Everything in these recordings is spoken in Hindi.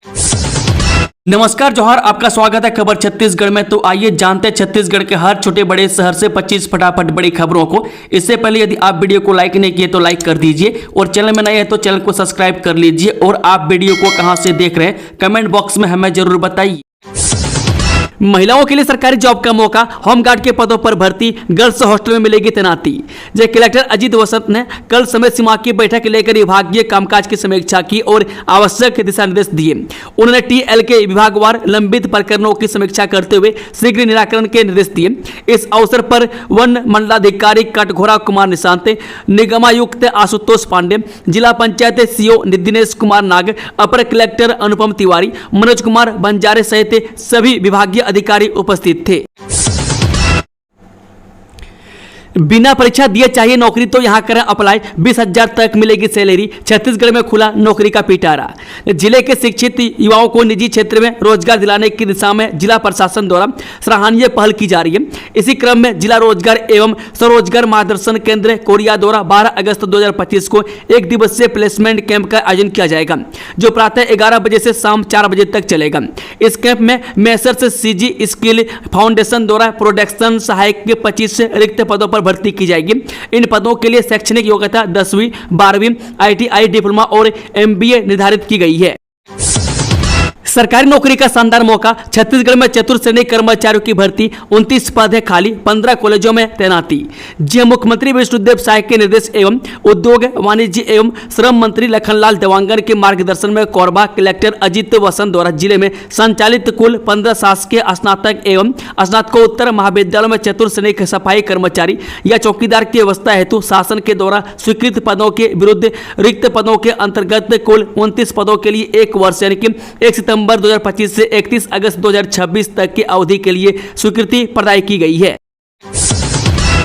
नमस्कार जोहार, आपका स्वागत है खबर छत्तीसगढ़ में। तो आइए जानते हैं छत्तीसगढ़ के हर छोटे बड़े शहर से 25 फटाफट बड़ी खबरों को। इससे पहले यदि आप वीडियो को लाइक नहीं किए तो लाइक कर दीजिए और चैनल में नए हैं तो चैनल को सब्सक्राइब कर लीजिए। और आप वीडियो को कहां से देख रहे हैं कमेंट बॉक्स में हमें जरूर बताइए। महिलाओं के लिए सरकारी जॉब का मौका, होमगार्ड के पदों पर भर्ती, गर्ल्स हॉस्टल में मिलेगी तैनाती। जय कलेक्टर अजीत वसंत ने कल समय सीमा की बैठक लेकर विभागीय कामकाज की समीक्षा की और आवश्यक दिशा निर्देश दिए। उन्होंने टीएल के विभागवार लंबित प्रकरणों की समीक्षा करते हुए शीघ्र निराकरण के निर्देश दिए। इस अवसर पर वन मंडलाधिकारी कटघोरा कुमार निशांत, निगमायुक्त आशुतोष पांडे, जिला पंचायत सीओ दिनेश कुमार नाग, अपर कलेक्टर अनुपम तिवारी, मनोज कुमार बंजारे सहित सभी विभागीय अधिकारी उपस्थित थे। बिना परीक्षा दिए चाहिए नौकरी तो यहां करें अप्लाई, 20,000 तक मिलेगी सैलरी। छत्तीसगढ़ में खुला नौकरी का पिटारा। जिले के शिक्षित युवाओं को निजी क्षेत्र में रोजगार दिलाने की दिशा में जिला प्रशासन द्वारा सराहनीय पहल की जा रही है। इसी क्रम में जिला रोजगार एवं स्वरोजगार मार्गदर्शन केंद्र कोरिया द्वारा 12 अगस्त 2025 को एक दिवसीय प्लेसमेंट कैंप का आयोजन किया जाएगा, जो प्रातः 11 बजे से शाम 4 बजे तक चलेगा। इस कैंप में मेसर्स सीजी स्किल फाउंडेशन द्वारा प्रोडक्शन सहायक के 25 रिक्त पदों पर भर्ती की जाएगी। इन पदों के लिए शैक्षणिक योग्यता 10वीं 12वीं ITI डिप्लोमा और MBA निर्धारित की गई है। सरकारी नौकरी का शानदार मौका, छत्तीसगढ़ में चतुर्श्रेणी कर्मचारियों की भर्ती, 29 पद है खाली, 15 कॉलेजों में तैनाती। जी मुख्यमंत्री विष्णुदेव साय के निर्देश एवं उद्योग वाणिज्य एवं श्रम मंत्री लखनलाल देवांगन के मार्गदर्शन में कोरबा कलेक्टर अजीत वसंत द्वारा जिले में संचालित कुल 15 शासकीय स्नातक एवं स्नातकोत्तर महाविद्यालयों में चतुर्श्रेणी सफाई कर्मचारी या चौकीदार की व्यवस्था हेतु शासन के द्वारा स्वीकृत पदों के विरुद्ध रिक्त पदों के अंतर्गत कुल 29 पदों के लिए 1 वर्ष यानी कि 1 सितंबर 2025 से 31 अगस्त 2026 तक की अवधि के लिए स्वीकृति प्रदान की गई है।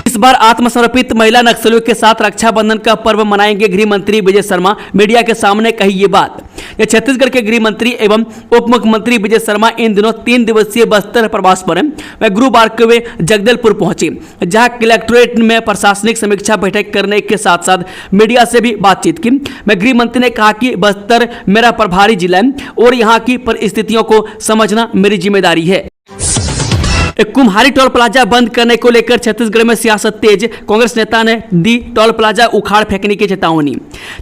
इस बार आत्मसमर्पित महिला नक्सलियों के साथ रक्षाबंधन का पर्व मनाएंगे गृह मंत्री विजय शर्मा। मीडिया के सामने कही ये बात। छत्तीसगढ़ के गृह मंत्री एवं उप मुख्यमंत्री विजय शर्मा इन दिनों 3 दिवसीय बस्तर प्रवास पर हैं। वह गुरुवार को वे जगदलपुर पहुंचे, जहां कलेक्ट्रेट में प्रशासनिक समीक्षा बैठक करने के साथ साथ मीडिया से भी बातचीत की। मैं गृह मंत्री ने कहा कि बस्तर मेरा प्रभारी जिला है और यहाँ की परिस्थितियों को समझना मेरी जिम्मेदारी है। कुम्हारी टोल प्लाजा बंद करने को लेकर छत्तीसगढ़ में सियासत तेज, कांग्रेस नेता ने दी टोल प्लाजा उखाड़ फेंकने की चेतावनी।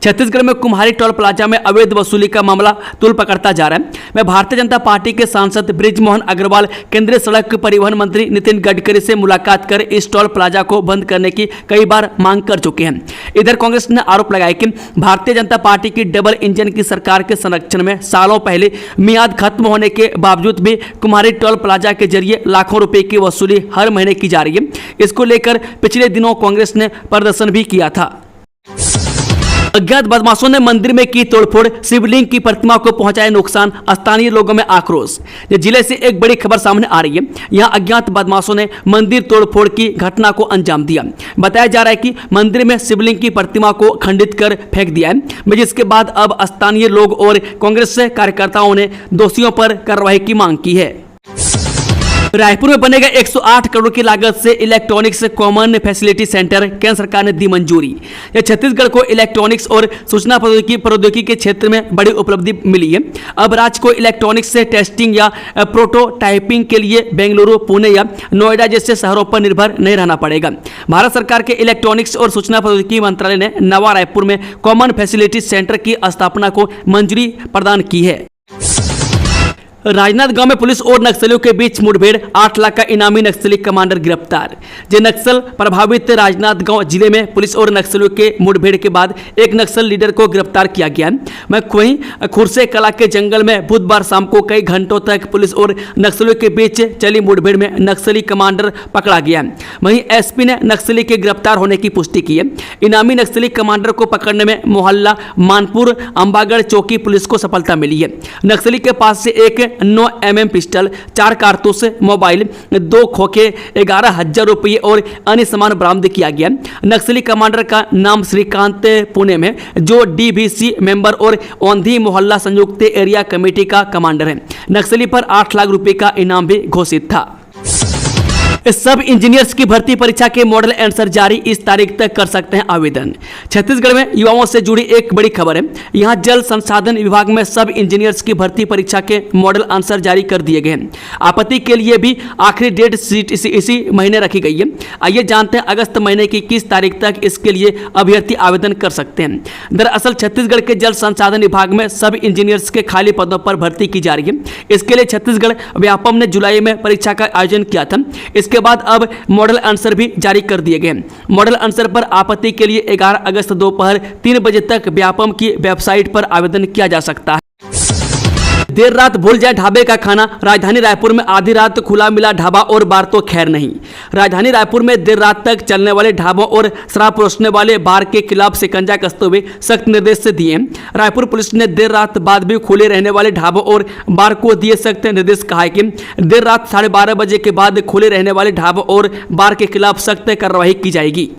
छत्तीसगढ़ में कुम्हारी टोल प्लाजा में अवैध वसूली का मामला तूल पकड़ता जा रहा है। मैं भारतीय जनता पार्टी के सांसद बृजमोहन अग्रवाल, केंद्रीय सड़क परिवहन मंत्री नितिन गडकरी से मुलाकात कर इस टोल प्लाजा को बंद करने की कई बार मांग कर चुके हैं। इधर कांग्रेस ने आरोप लगाया कि भारतीय जनता पार्टी की डबल इंजन की सरकार के संरक्षण में सालों पहले मियाद खत्म होने के बावजूद भी कुम्हारी टोल प्लाजा के जरिए लाखों रुपए की वसूली हर महीने की जा रही है। इसको लेकर पिछले दिनों कांग्रेस ने प्रदर्शन भी किया था। अज्ञात बदमाशों ने मंदिर में की तोड़फोड़, शिवलिंग की प्रतिमा को पहुंचाया नुकसान, स्थानीय लोगों में आक्रोश। जिले से एक बड़ी खबर सामने आ रही है। यहां अज्ञात बदमाशों ने मंदिर तोड़फोड़ की घटना को अंजाम दिया। बताया जा रहा है कि मंदिर में शिवलिंग की प्रतिमा को खंडित कर फेंक दिया है, जिसके बाद अब स्थानीय लोग और कांग्रेस कार्यकर्ताओं ने दोषियों पर कार्रवाई की मांग की है। रायपुर में बनेगा 108 करोड़ की लागत से इलेक्ट्रॉनिक्स कॉमन फैसिलिटी सेंटर, केंद्र सरकार ने दी मंजूरी। यह छत्तीसगढ़ को इलेक्ट्रॉनिक्स और सूचना प्रौद्योगिकी के क्षेत्र में बड़ी उपलब्धि मिली है। अब राज्य को इलेक्ट्रॉनिक्स से टेस्टिंग या प्रोटोटाइपिंग के लिए बेंगलुरु, पुणे या नोएडा जैसे शहरों पर निर्भर नहीं रहना पड़ेगा। भारत सरकार के इलेक्ट्रॉनिक्स और सूचना प्रौद्योगिकी मंत्रालय ने नवा रायपुर में कॉमन फैसिलिटी सेंटर की स्थापना को मंजूरी प्रदान की है। राजनांदगांव में पुलिस और नक्सलियों के बीच मुठभेड़, 8 लाख का इनामी नक्सली कमांडर गिरफ्तार। जो नक्सल प्रभावित राजनांदगांव जिले में पुलिस और नक्सलियों के मुठभेड़ के बाद एक नक्सल लीडर को गिरफ्तार किया गया। वहीं खुरसे कला के जंगल में बुधवार शाम को कई घंटों तक पुलिस और नक्सलियों के बीच चली मुठभेड़ में नक्सली कमांडर पकड़ा गया। वहीं एसपी ने नक्सली के गिरफ्तार होने की पुष्टि की है। इनामी नक्सली कमांडर को पकड़ने में मोहल्ला मानपुर अंबागढ़ चौकी पुलिस को सफलता मिली है। नक्सली के पास से एक 9 mm पिस्टल, 4 कारतूस, मोबाइल, 2 खोखे, 11,000 रुपये और अन्य सामान बरामद किया गया। नक्सली कमांडर का नाम श्रीकांत पुणे में, जो DVC मेंबर और औंधी मोहल्ला संयुक्त एरिया कमेटी का कमांडर है। नक्सली पर 8 लाख रुपए का इनाम भी घोषित था। सब इंजीनियर्स की भर्ती परीक्षा के मॉडल आंसर जारी, इस तारीख तक कर सकते हैं आवेदन। छत्तीसगढ़ में युवाओं से जुड़ी एक बड़ी खबर है। यहां जल संसाधन विभाग में सब इंजीनियर्स की भर्ती परीक्षा के मॉडल आंसर जारी कर दिए गए हैं। आपत्ति के लिए भी आखिरी डेट इसी महीने रखी गई है। आइए जानते हैं अगस्त महीने की किस तारीख तक इसके लिए अभ्यर्थी आवेदन कर सकते हैं। दरअसल छत्तीसगढ़ के जल संसाधन विभाग में सब इंजीनियर्स के खाली पदों पर भर्ती की जा रही है। इसके लिए छत्तीसगढ़ व्यापम ने जुलाई में परीक्षा का आयोजन किया था। इसके बाद अब मॉडल आंसर भी जारी कर दिए गए। मॉडल आंसर पर आपत्ति के लिए 11 अगस्त दोपहर 3 बजे तक व्यापम की वेबसाइट पर आवेदन किया जा सकता है। देर रात भूल जाए ढाबे का खाना, राजधानी रायपुर में आधी रात खुला मिला ढाबा और बार तो खैर नहीं। राजधानी रायपुर में देर रात तक चलने वाले ढाबों और शराब परोसने वाले बार के खिलाफ शिकंजा कसते हुए सख्त निर्देश से दिए। रायपुर पुलिस ने देर रात बाद भी खुले रहने वाले ढाबों और बार को दिए सख्त निर्देश। कहा है कि देर रात 12:30 बजे के बाद खुले रहने वाले ढाबों और बार के खिलाफ सख्त कार्रवाई की जाएगी।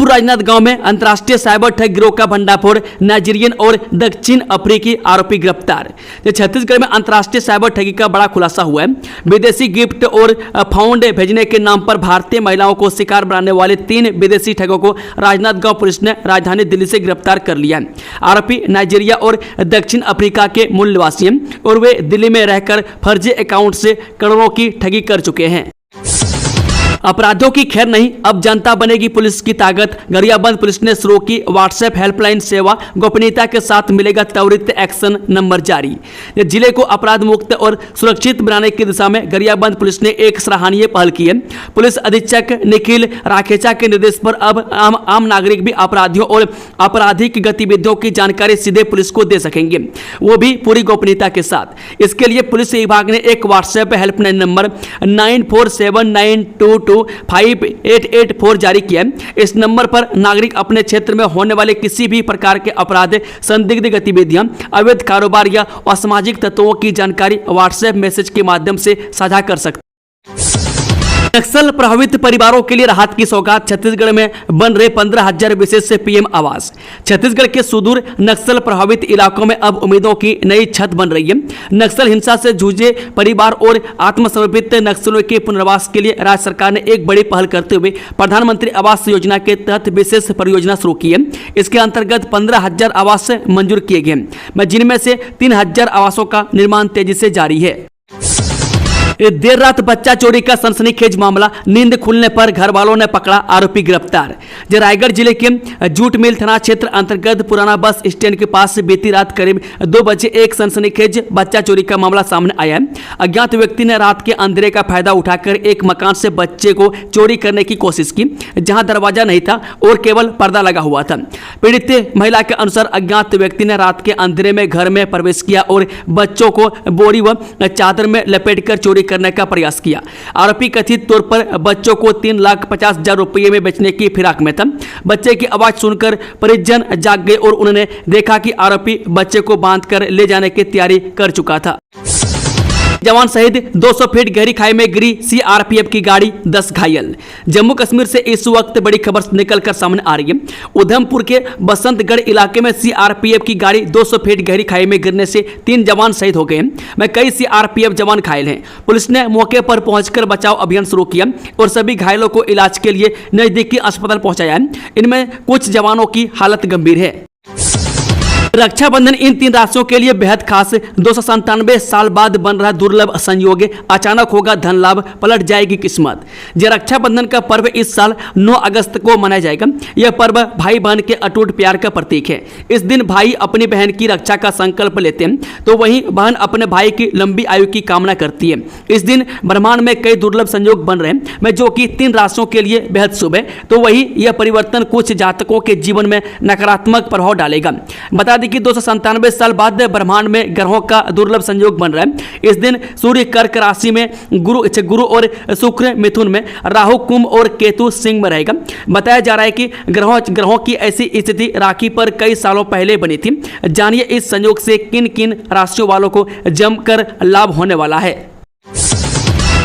राजनांदगांव में अंतर्राष्ट्रीय साइबर ठग गिरोह का भंडाफोड़, नाइजीरियन और दक्षिण अफ्रीकी आरोपी गिरफ्तार। छत्तीसगढ़ में अंतर्राष्ट्रीय साइबर ठगी का बड़ा खुलासा हुआ है। विदेशी गिफ्ट और फाउंड भेजने के नाम पर भारतीय महिलाओं को शिकार बनाने वाले 3 विदेशी ठगों को राजनांदगांव पुलिस ने राजधानी दिल्ली से गिरफ्तार कर लिया है। आरोपी नाइजीरिया और दक्षिण अफ्रीका के मूल निवासी हैं और वे दिल्ली में रहकर फर्जी अकाउंट से करोड़ों की ठगी कर चुके हैं। अपराधियों की खैर नहीं, अब जनता बनेगी पुलिस की ताकत। गरियाबंद पुलिस ने शुरू की व्हाट्सएप हेल्पलाइन सेवा, गोपनीयता के साथ मिलेगा त्वरित एक्शन नंबर जारी। जिले को अपराध मुक्त और सुरक्षित बनाने की दिशा में गरियाबंद पुलिस ने एक सराहनीय पहल की है। पुलिस अधीक्षक निखिल राखेचा के निर्देश पर अब आम नागरिक भी अपराधियों और आपराधिक गतिविधियों की जानकारी सीधे पुलिस को दे सकेंगे, वो भी पूरी गोपनीयता के साथ। इसके लिए पुलिस विभाग ने एक व्हाट्सएप हेल्पलाइन नंबर 9479225884 जारी किया। इस नंबर पर नागरिक अपने क्षेत्र में होने वाले किसी भी प्रकार के अपराध, संदिग्ध गतिविधियां, अवैध कारोबार या असामाजिक तत्वों की जानकारी व्हाट्सएप मैसेज के माध्यम से साझा कर सकते हैं। नक्सल प्रभावित परिवारों के लिए राहत की सौगात, छत्तीसगढ़ में बन रहे 15,000 विशेष से पीएम आवास। छत्तीसगढ़ के सुदूर नक्सल प्रभावित इलाकों में अब उम्मीदों की नई छत बन रही है। नक्सल हिंसा से जूझे परिवार और आत्मसमर्पित नक्सलियों के पुनर्वास के लिए राज्य सरकार ने एक बड़ी पहल करते हुए प्रधानमंत्री आवास योजना के तहत विशेष परियोजना शुरू की है। इसके अंतर्गत 15,000 आवास मंजूर किए गए, जिनमें से 3,000 आवासों का निर्माण तेजी से जारी है। देर रात बच्चा चोरी का सनसनीखेज मामला, नींद खुलने पर घर वालों ने पकड़ा आरोपी गिरफ्तार। रायगढ़ जिले के जूट मिल थाना क्षेत्र अंतर्गत पुराना बस स्टैंड के पास बीती रात करीब 2 बजे एक सनसनीखेज बच्चा चोरी का मामला सामने आया है। अज्ञात व्यक्ति ने रात के अंधेरे का फायदा उठाकर एक मकान से बच्चे को चोरी करने की कोशिश की, जहां दरवाजा नहीं था और केवल पर्दा लगा हुआ था। पीड़ित महिला के अनुसार अज्ञात व्यक्ति ने रात के अंधेरे में घर में प्रवेश किया और बच्चों को बोरी व चादर में लपेटकर चोरी करने का प्रयास किया। आरोपी कथित तौर पर बच्चों को 3,50,000 रुपये में बेचने की फिराक में था। बच्चे की आवाज सुनकर परिजन जाग गए और उन्होंने देखा कि आरोपी बच्चे को बांधकर ले जाने की तैयारी कर चुका था। जवान शहीद, 200 फीट गहरी खाई में गिरी सीआरपीएफ की गाड़ी, 10 घायल। जम्मू कश्मीर से इस वक्त बड़ी खबर निकलकर सामने आ रही है। उधमपुर के बसंतगढ़ इलाके में सीआरपीएफ की गाड़ी 200 फीट गहरी खाई में गिरने से 3 जवान शहीद हो गए हैं। कई सीआरपीएफ जवान घायल हैं। पुलिस ने मौके पर पहुंचकर बचाव अभियान शुरू किया और सभी घायलों को इलाज के लिए नजदीकी अस्पताल पहुंचाया है। इनमें कुछ जवानों की हालत गंभीर है। रक्षाबंधन इन 3 राशियों के लिए बेहद खास, 297 साल बाद बन रहा दुर्लभ संयोग, अचानक होगा धन लाभ, पलट जाएगी किस्मत। रक्षाबंधन का पर्व इस साल 9 अगस्त को मनाया जाएगा। यह पर्व भाई बहन के अटूट प्यार का प्रतीक है। इस दिन भाई अपनी बहन की रक्षा का संकल्प लेते हैं, तो वहीं बहन अपने भाई की लंबी आयु की कामना करती है। इस दिन ब्रह्मांड में कई दुर्लभ संयोग बन रहे हैं, जो कि 3 राशियों के लिए बेहद शुभ है। तो वही यह परिवर्तन कुछ जातकों के जीवन में नकारात्मक प्रभाव डालेगा। बता कि 297 साल बाद ब्रह्मांड में ग्रहों का दुर्लभ संयोग बन रहा है। इस दिन सूर्य कर्क राशि में, गुरु और शुक्र मिथुन में, राहु कुंभ और केतु सिंह में रहेगा। बताया जा रहा है कि ग्रहों की ऐसी स्थिति राखी पर कई सालों पहले बनी थी। जानिए इस संयोग से किन किन राशियों वालों को जमकर लाभ होने वाला है।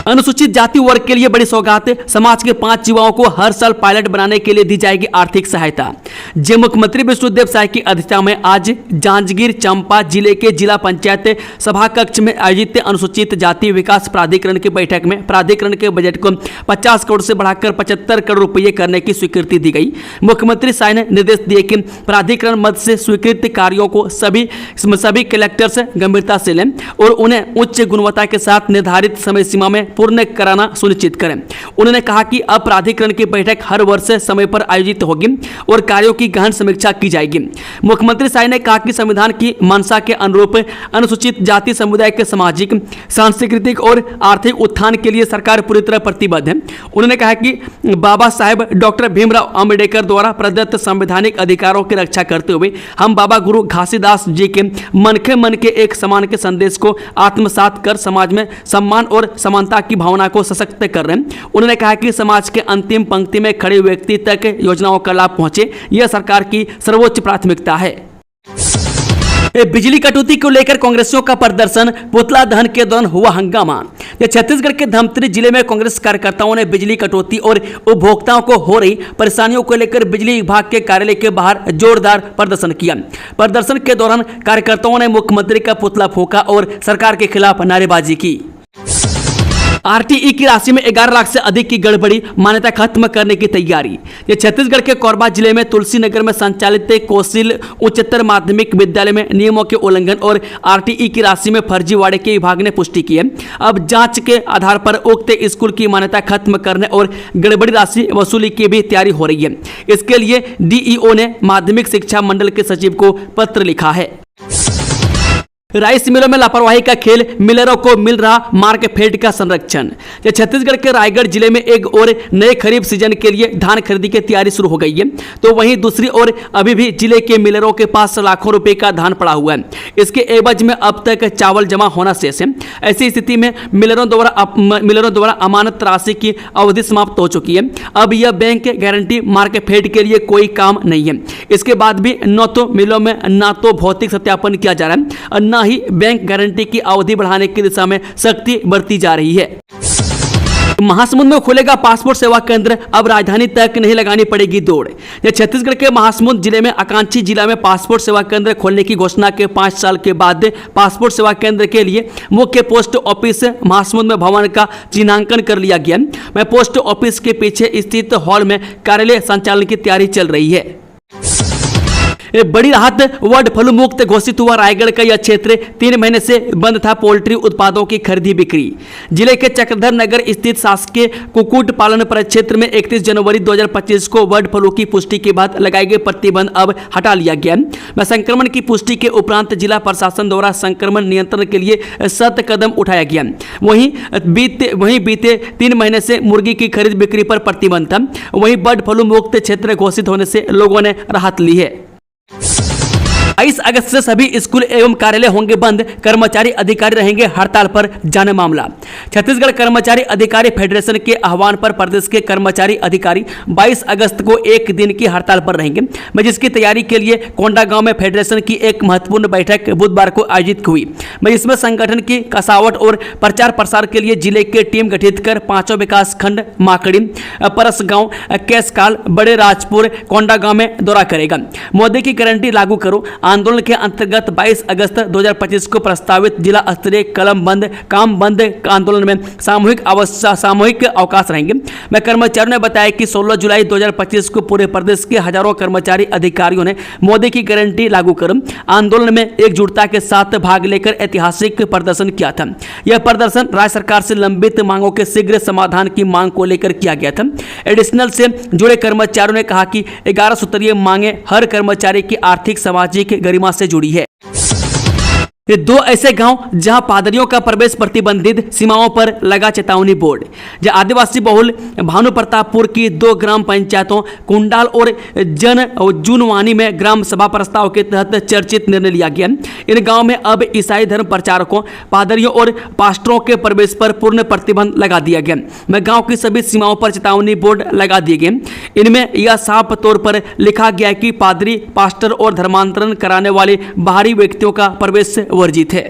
अनुसूचित जाति वर्ग के लिए बड़ी सौगात, समाज के 5 युवाओं को हर साल पायलट बनाने के लिए दी जाएगी आर्थिक सहायता। जे मुख्यमंत्री विष्णुदेव साय की अध्यक्षता में आज जांजगीर चांपा जिले के जिला पंचायत सभा कक्ष में आयोजित अनुसूचित जाति विकास प्राधिकरण की बैठक में प्राधिकरण के बजट को 50 करोड़ से बढ़ाकर 75 करोड़ रुपये करने की स्वीकृति दी गई। मुख्यमंत्री साय ने निर्देश दिए कि प्राधिकरण मद से स्वीकृत कार्यों को सभी कलेक्टर्स गंभीरता से लें और उन्हें उच्च गुणवत्ता के साथ निर्धारित समय सीमा में पूर्ण कराना सुनिश्चित करें। उन्होंने कहा कि अब प्राधिकरण की बैठक हर वर्ष समय पर आयोजित होगी और कार्यों की गहन समीक्षा की जाएगी। मुख्यमंत्री साय ने कहा कि संविधान की मंशा के अनुरूप अनुसूचित जाति समुदाय के सामाजिक, सांस्कृतिक और आर्थिक उत्थान के लिए सरकार पूरी तरह प्रतिबद्ध है। उन्होंने कहा कि बाबा साहेब डॉक्टर भीमराव अम्बेडकर द्वारा प्रदत्त संवैधानिक अधिकारों की रक्षा करते हुए हम बाबा गुरु घासीदास जी के मन के एक समान के संदेश को आत्मसात कर समाज में सम्मान और समानता की भावना को सशक्त कर रहे हैं। उन्होंने कहा कि समाज के अंतिम पंक्ति में खड़े व्यक्ति तक योजनाओं का लाभ पहुंचे, यह सरकार की सर्वोच्च प्राथमिकता है। बिजली कटौती को लेकर कांग्रेसियों का प्रदर्शन, पुतला दहन के दौरान हुआ हंगामा। छत्तीसगढ़ के धमतरी जिले में कांग्रेस कार्यकर्ताओं ने बिजली कटौती और उपभोक्ताओं को हो रही परेशानियों को लेकर बिजली विभाग के कार्यालय के बाहर जोरदार प्रदर्शन किया। प्रदर्शन के दौरान कार्यकर्ताओं ने मुख्यमंत्री का पुतला फूंका और सरकार के खिलाफ नारेबाजी की। आरटीई की राशि में 11 लाख से अधिक की गड़बड़ी, मान्यता खत्म करने की तैयारी। ये छत्तीसगढ़ के कोरबा जिले में तुलसी नगर में संचालित कौशल उच्चतर माध्यमिक विद्यालय में नियमों के उल्लंघन और आरटीई की राशि में फर्जीवाड़े के विभाग ने पुष्टि की है। अब जांच के आधार पर उक्त स्कूल की मान्यता खत्म करने और गड़बड़ी राशि वसूली की भी तैयारी हो रही है। इसके लिए डीईओ ने माध्यमिक शिक्षा मंडल के सचिव को पत्र लिखा है। राइस मिलों में लापरवाही का खेल, मिलरों को मिल रहा मार्कफेड का संरक्षण। छत्तीसगढ़ के रायगढ़ जिले में एक और नए खरीफ सीजन के लिए धान खरीदी की तैयारी शुरू हो गई है, तो वहीं दूसरी ओर अभी भी जिले के मिलरों के पास लाखों रुपए का धान पड़ा हुआ है। इसके एवज में अब तक चावल जमा होना शेष है। ऐसी स्थिति में मिलरों द्वारा अमानत राशि की अवधि समाप्त हो चुकी है। अब यह बैंक गारंटी मार्कफेड के लिए कोई काम नहीं है। इसके बाद भी न तो मिलों में न तो भौतिक सत्यापन किया जा रहा है और न ही बैंक गारंटी की अवधि बढ़ाने की दिशा में सख्ती बरती जा रही है। महासमुंद में खुलेगा पासपोर्ट सेवा केंद्र, अब राजधानी तक नहीं लगानी पड़ेगी दौड़। छत्तीसगढ़ के महासमुंद जिले में आकांक्षी जिला में पासपोर्ट सेवा केंद्र खोलने की घोषणा के 5 साल के बाद पासपोर्ट सेवा केंद्र के लिए मुख्य पोस्ट ऑफिस महासमुंद में भवन का चिन्हांकन कर लिया गया। मैं पोस्ट ऑफिस के पीछे स्थित हॉल में कार्यालय संचालन की तैयारी चल रही है। बड़ी राहत, बर्ड फ्लू मुक्त घोषित हुआ रायगढ़ का यह क्षेत्र। 3 महीने से बंद था पोल्ट्री उत्पादों की खरीदी बिक्री। जिले के चक्रधर नगर स्थित शासकीय कुक्कुट पालन परिक्षेत्र में 31 जनवरी 2025 को बर्ड फ्लू की पुष्टि के बाद लगाए गए प्रतिबंध अब हटा लिया गया। में संक्रमण की पुष्टि के उपरांत जिला प्रशासन द्वारा संक्रमण नियंत्रण के लिए सख्त कदम उठाया गया। वहीं बीते 3 महीने से मुर्गी की खरीद बिक्री पर प्रतिबंध था। वहीं बर्ड फ्लू मुक्त क्षेत्र घोषित होने से लोगों ने राहत ली है। 22 अगस्त से सभी स्कूल एवं कार्यालय होंगे बंद, कर्मचारी अधिकारी रहेंगे हड़ताल पर, जाने मामला। छत्तीसगढ़ कर्मचारी अधिकारी फेडरेशन के आह्वान पर प्रदेश के कर्मचारी अधिकारी 22 अगस्त को एक दिन की हड़ताल पर रहेंगे, जिसकी तैयारी के लिए कोंडागांव में फेडरेशन की एक महत्वपूर्ण बैठक बुधवार को आयोजित हुई। इसमें संगठन की कसावट और प्रचार प्रसार के लिए जिले के टीम गठित कर 5 विकास खंड माकड़ी, परसगांव, केसकाल, बड़े राजपुर, कोंडागांव में दौरा करेगा। मोदी की गारंटी लागू करो आंदोलन के अंतर्गत 22 अगस्त 2025 को प्रस्तावित जिला स्तरीय काम बंद आंदोलन में सामूहिक अवकाश रहेंगे। मैं कर्मचारियों ने बताया कि 16 जुलाई 2025 को पूरे प्रदेश के हजारों कर्मचारी अधिकारियों ने मोदी की गारंटी लागू कर आंदोलन में एकजुटता के साथ भाग लेकर ऐतिहासिक प्रदर्शन किया था। यह प्रदर्शन राज्य सरकार से लंबित मांगों के शीघ्र समाधान की मांग को लेकर किया गया था। एडिशनल से जुड़े कर्मचारियों ने कहा कि 11 सूत्रीय मांगे हर कर्मचारी की आर्थिक, सामाजिक गरिमा से जुड़ी है। ये 2 ऐसे गांव जहां पादरियों का प्रवेश प्रतिबंधित, सीमाओं पर लगा चेतावनी बोर्ड। जहां आदिवासी बहुल भानु प्रतापपुर की 2 ग्राम पंचायतों कुंडाल और जूनवानी में ग्राम सभा प्रस्ताव के तहत चर्चित निर्णय लिया गया। इन गांव में अब ईसाई धर्म प्रचारकों, पादरियों और पास्टरों के प्रवेश पर पूर्ण प्रतिबंध लगा दिया गया। में गाँव की सभी सीमाओं पर चेतावनी बोर्ड लगा दिए गए। इनमें यह साफ तौर पर लिखा गया कि पादरी, पास्टर और धर्मांतरण कराने वाले बाहरी व्यक्तियों का प्रवेश वर्जित है।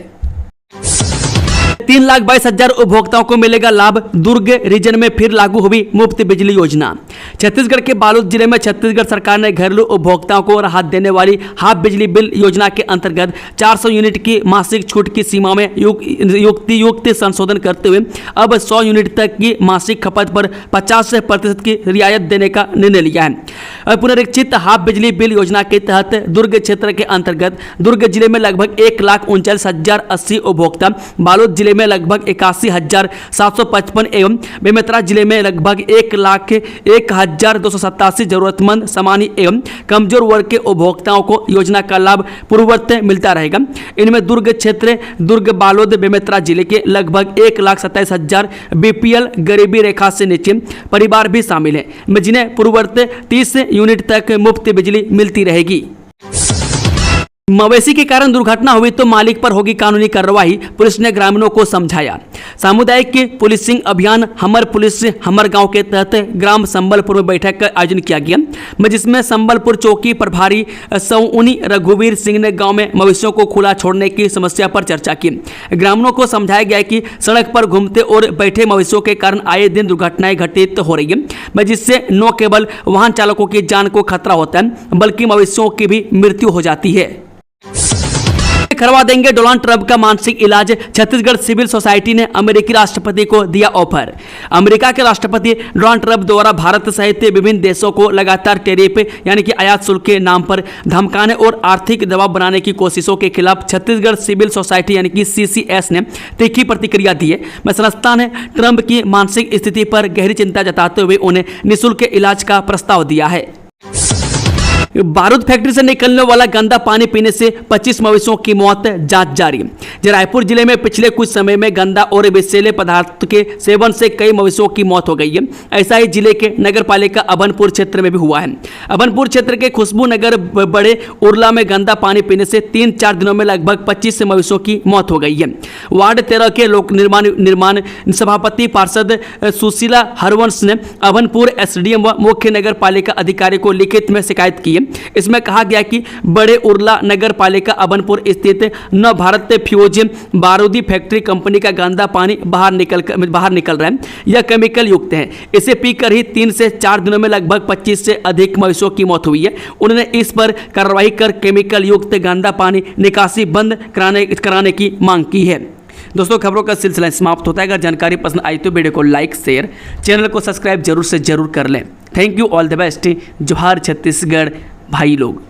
3,22,000 उपभोक्ताओं को मिलेगा लाभ। दुर्ग रीजन में फिर लागू हुई मुफ्त बिजली योजना। छत्तीसगढ़ के बालोद जिले में छत्तीसगढ़ सरकार ने घरेलू उपभोक्ताओं को राहत देने वाली हाफ बिजली बिल योजना के अंतर्गत 400 यूनिट की मासिक छूट की सीमा में युक्त संशोधन करते हुए अब 100 यूनिट तक की मासिक खपत पर 50% की रियायत देने का निर्णय लिया है। पुनरीक्षित हाफ बिजली बिल योजना के तहत दुर्ग क्षेत्र के अंतर्गत दुर्ग जिले में लगभग 1,39,080 उपभोक्ता, बालोद जिले में लगभग 81,755 एवं बेमेतरा जिले में लगभग 1,01,287 जरूरतमंद सामान्य एवं कमजोर वर्ग के उपभोक्ताओं को योजना का लाभ पूर्ववत मिलता रहेगा। इनमें दुर्ग क्षेत्र, दुर्ग, बालोद, बेमेतरा जिले के लगभग 1,27,000 बीपीएल गरीबी रेखा से नीचे परिवार भी शामिल हैं, जिन्हें पूर्ववत 30 यूनिट तक मुफ्त बिजली मिलती रहेगी। मवेशी के कारण दुर्घटना हुई तो मालिक पर होगी कानूनी कार्रवाई, पुलिस ने ग्रामीणों को समझाया। सामुदायिक पुलिसिंग अभियान हमर पुलिस हमर गांव के तहत ग्राम संबलपुर में बैठक का आयोजन किया गया, जिसमें संबलपुर चौकी प्रभारी सौउनी रघुवीर सिंह ने गांव में मवेशियों को खुला छोड़ने की समस्या पर चर्चा की। ग्रामीणों को समझाया गया कि सड़क पर घूमते और बैठे मवेशियों के कारण आए दिन दुर्घटनाएं घटित हो रही है, जिससे न केवल वाहन चालकों की जान को खतरा होता है बल्कि मवेशियों की भी मृत्यु हो जाती है। करवा देंगे डोनाल्ड ट्रंप का मानसिक इलाज, छत्तीसगढ़ सिविल सोसाइटी ने अमेरिकी राष्ट्रपति को दिया ऑफर। अमेरिका के राष्ट्रपति डोनाल्ड ट्रंप द्वारा भारत सहित विभिन्न देशों को लगातार टैरिफ यानी कि आयात शुल्क के नाम पर धमकाने और आर्थिक दबाव बनाने की कोशिशों के खिलाफ छत्तीसगढ़ सिविल सोसाइटी यानी कि CCS ने तीखी प्रतिक्रिया दी है। संस्था ने ट्रंप की मानसिक स्थिति पर गहरी चिंता जताते हुए उन्हें निःशुल्क इलाज का प्रस्ताव दिया है। बारूद फैक्ट्री से निकलने वाला गंदा पानी पीने से 25 मवेशियों की मौत, जांच जारी। रायपुर जिले में पिछले कुछ समय में गंदा और विषैले पदार्थ के सेवन से कई मवेशियों की मौत हो गई है। ऐसा ही जिले के नगर पालिका अभनपुर क्षेत्र में भी हुआ है। अभनपुर क्षेत्र के खुशबू नगर बड़े उर्ला में गंदा पानी पीने से 3-4 दिनों में लगभग 25 मवेशियों की मौत हो गई है। वार्ड 13 के लोक निर्माण सभापति पार्षद सुशीला हरवंश ने अभनपुर SDM व मुख्य नगर पालिका अधिकारी को लिखित में शिकायत की। इसमें कहा गया कि बड़े उर्ला नगर पालिका अभनपुर स्थित नव भारत फ्यूज बारूदी फैक्ट्री कंपनी का गंदा पानी बाहर निकल रहा है। यह केमिकल युक्त है। इसे पीकर ही 3 से 4 दिनों में लगभग 25 से अधिक मवेशियों की मौत हुई है। उन्होंने इस पर कार्रवाई कर केमिकल युक्त गंदा पानी निकासी बंद कराने की मांग की है। दोस्तों, खबरों का सिलसिला समाप्त होता है। अगर जानकारी पसंद आई तो वीडियो को लाइक, शेयर, चैनल को सब्सक्राइब जरूर से जरूर कर लें। Thank you, all the best. जोहार छत्तीसगढ़ भाई लोग।